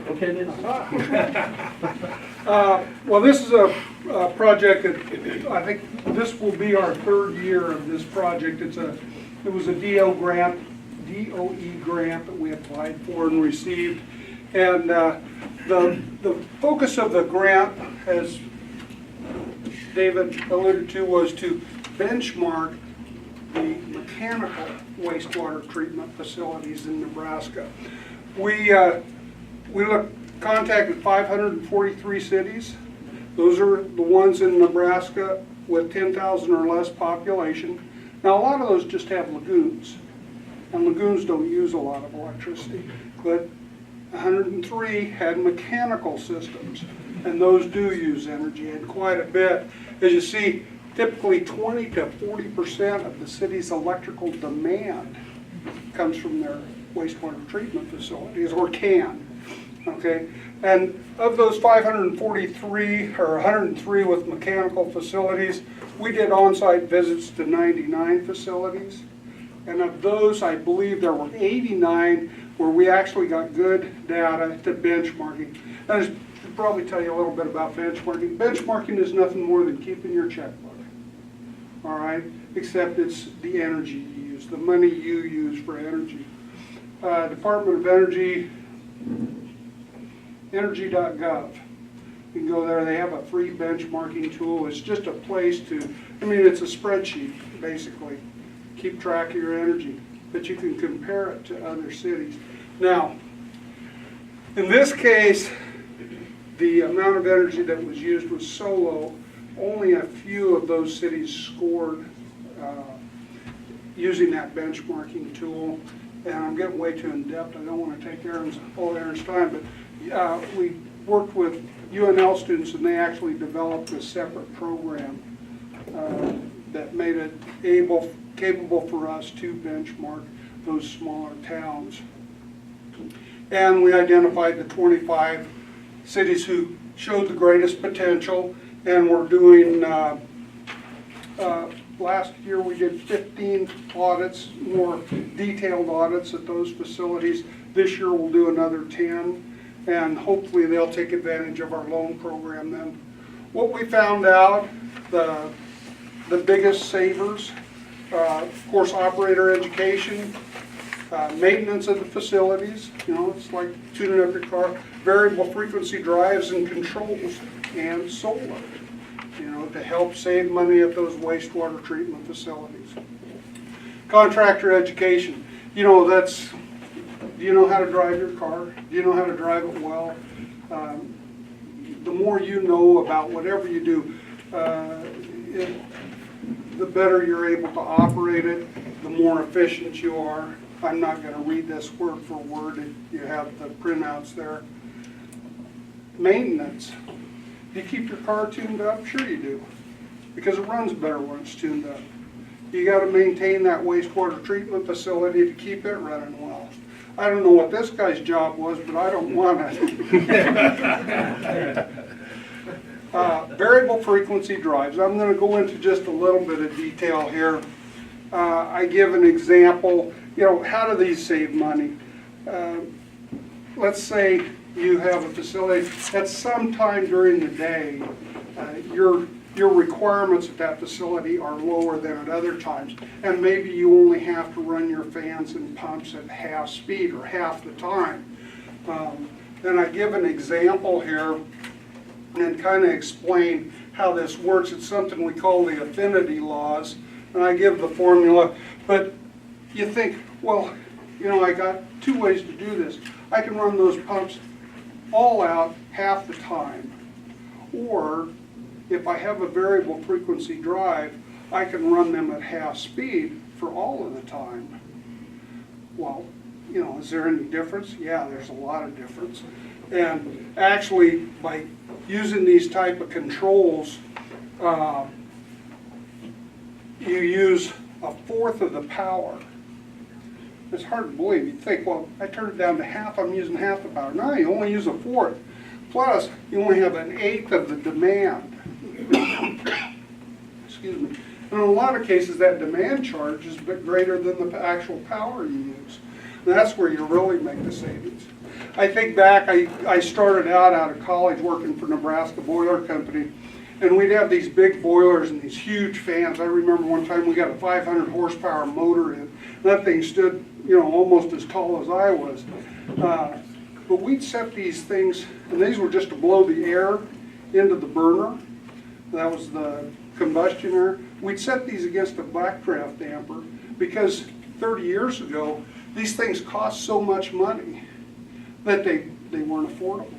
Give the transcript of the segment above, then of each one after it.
Okay, then. Well, this is a project that I think this will be our third year of this project. It was a DOE grant that we applied for and received. And the focus of the grant, as David alluded to, was to benchmark the mechanical wastewater treatment facilities in Nebraska. We contacted 543 cities. Those are the ones in Nebraska with 10,000 or less population. Now, a lot of those just have lagoons, and lagoons don't use a lot of electricity, but 103 had mechanical systems, and those do use energy, and quite a bit. As you see, typically 20 to 40% of the city's electrical demand comes from their wastewater treatment facilities, or can. Okay, and of those 543 or 103 with mechanical facilities, we did on-site visits to 99 facilities, and of those, I believe there were 89 where we actually got good data to benchmarking. And I should probably tell you a little bit about benchmarking. Benchmarking is nothing more than keeping your checkbook, all right? Except it's the energy you use, the money you use for energy. Department of Energy, energy.gov. You can go there, they have a free benchmarking tool. It's just a place to, it's a spreadsheet, basically. Keep track of your energy, but you can compare it to other cities. Now, in this case, the amount of energy that was used was so low, only a few of those cities scored using that benchmarking tool. And I'm getting way too in-depth. I don't want to take all Aaron's time, but we worked with UNL students, and they actually developed a separate program that made it capable for us to benchmark those smaller towns. And we identified the 25 cities who showed the greatest potential, and we're doing, last year we did 15 audits, more detailed audits at those facilities. This year we'll do another 10, and hopefully they'll take advantage of our loan program then. What we found out, the biggest savers, of course, operator education, maintenance of the facilities, it's like tuning up your car, variable frequency drives and controls, and solar, to help save money at those wastewater treatment facilities. Contractor education, do you know how to drive your car? Do you know how to drive it well? The more you know about whatever you do, the better you're able to operate it, the more efficient you are. I'm not going to read this word for word. You have the printouts there. Maintenance. Do you keep your car tuned up? Sure you do, because it runs better when it's tuned up. You got to maintain that wastewater treatment facility to keep it running well. I don't know what this guy's job was, but I don't want it. Variable frequency drives. I'm going to go into just a little bit of detail here. I give an example. How do these save money? Let's say you have a facility at some time during the day, your requirements at that facility are lower than at other times, and maybe you only have to run your fans and pumps at half speed or half the time. Then I give an example here and kind of explain how this works. It's something we call the affinity laws, and I give the formula, but you think, well, I got two ways to do this. I can run those pumps all out half the time, or if I have a variable frequency drive, I can run them at half speed for all of the time. Well, is there any difference? Yeah, there's a lot of difference. And actually, by using these type of controls, you use a fourth of the power. It's hard to believe. You think, well, I turned it down to half, I'm using half the power. No, you only use a fourth. Plus, you only have an eighth of the demand. Excuse me. And in a lot of cases, that demand charge is a bit greater than the actual power you use. And that's where you really make the savings. I think back, I started out of college working for Nebraska Boiler Company, and we'd have these big boilers and these huge fans. I remember one time we got a 500 horsepower motor in. That thing stood, you know, almost as tall as I was. But we'd set these things, and these were just to blow the air into the burner. That was the combustion air. We'd set these against a backdraft damper because 30 years ago, these things cost so much money that they weren't affordable.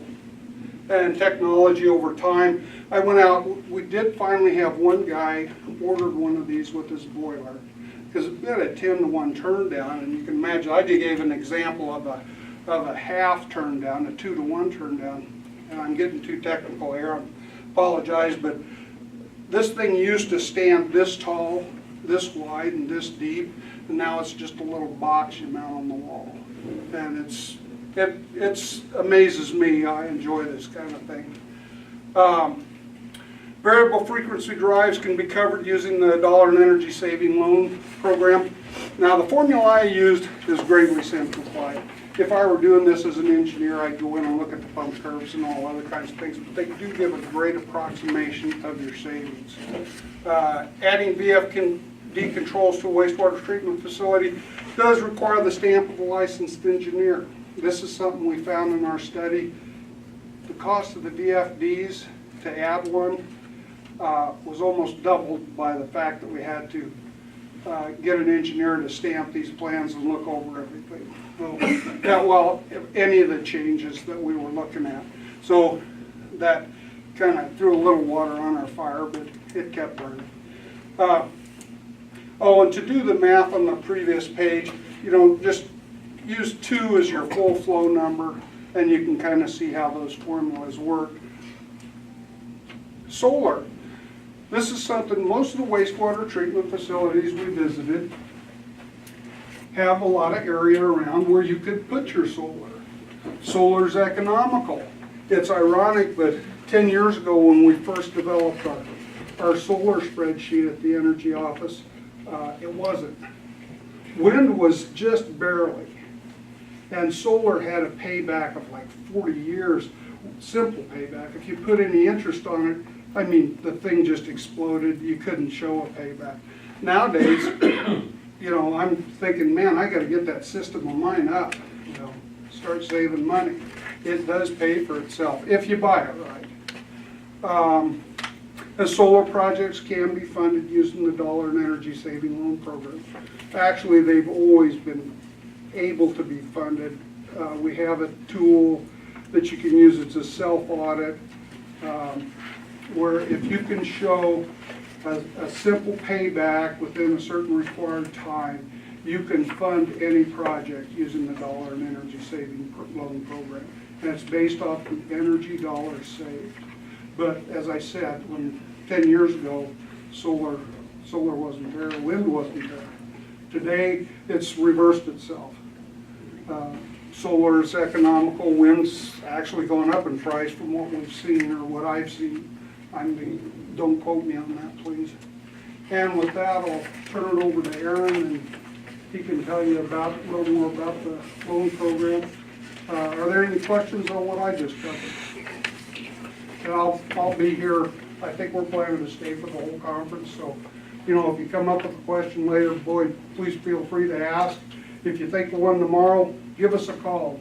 And technology over time, I went out, we did finally have one guy ordered one of these with his boiler, because it had a 10-to-1 turn down, and you can imagine, I just gave an example of a half turn down, a 2-to-1 turn down, and I'm getting too technical here, I apologize, but this thing used to stand this tall, this wide, and this deep, and now it's just a little box you mount on the wall. And it amazes me. I enjoy this kind of thing. Variable frequency drives can be covered using the dollar and energy saving loan program. Now the formula I used is greatly simplified. If I were doing this as an engineer, I'd go in and look at the pump curves and all other kinds of things, but they do give a great approximation of your savings. Adding VFD controls to a wastewater treatment facility does require the stamp of a licensed engineer. This is something we found in our study. The cost of the VFDs to add one was almost doubled by the fact that we had to get an engineer to stamp these plans and look over everything. So, any of the changes that we were looking at. So that kind of threw a little water on our fire, but it kept burning. And to do the math on the previous page, you know, just use 2 as your full flow number, and you can kind of see how those formulas work. Solar. This is something most of the wastewater treatment facilities we visited have a lot of area around where you could put your solar. Solar's economical. It's ironic, but 10 years ago when we first developed our solar spreadsheet at the energy office, it wasn't. Wind was just barely. And solar had a payback of like 40 years, simple payback. If you put any interest on it, I mean, the thing just exploded. You couldn't show a payback. Nowadays, you know, I'm thinking, man, I got to get that system of mine up, you know, start saving money. It does pay for itself if you buy it right. The solar projects can be funded using the dollar and energy saving loan program. Actually, they've always been able to be funded. We have a tool that you can use. It's a self-audit where if you can show a simple payback within a certain required time, you can fund any project using the dollar and energy saving loan program. And it's based off the energy dollars saved. But as I said, 10 years ago, solar wasn't there, wind wasn't there. Today, it's reversed itself. Solar is economical, wind's actually gone up in price from what we've seen or what I've seen. I mean, don't quote me on that, please. And with that, I'll turn it over to Aaron, and he can tell you a little more about the loan program. Are there any questions on what I just covered? And I'll be here. I think we're planning to stay for the whole conference, so, you know, if you come up with a question later, boy, please feel free to ask. If you think of one tomorrow, give us a call.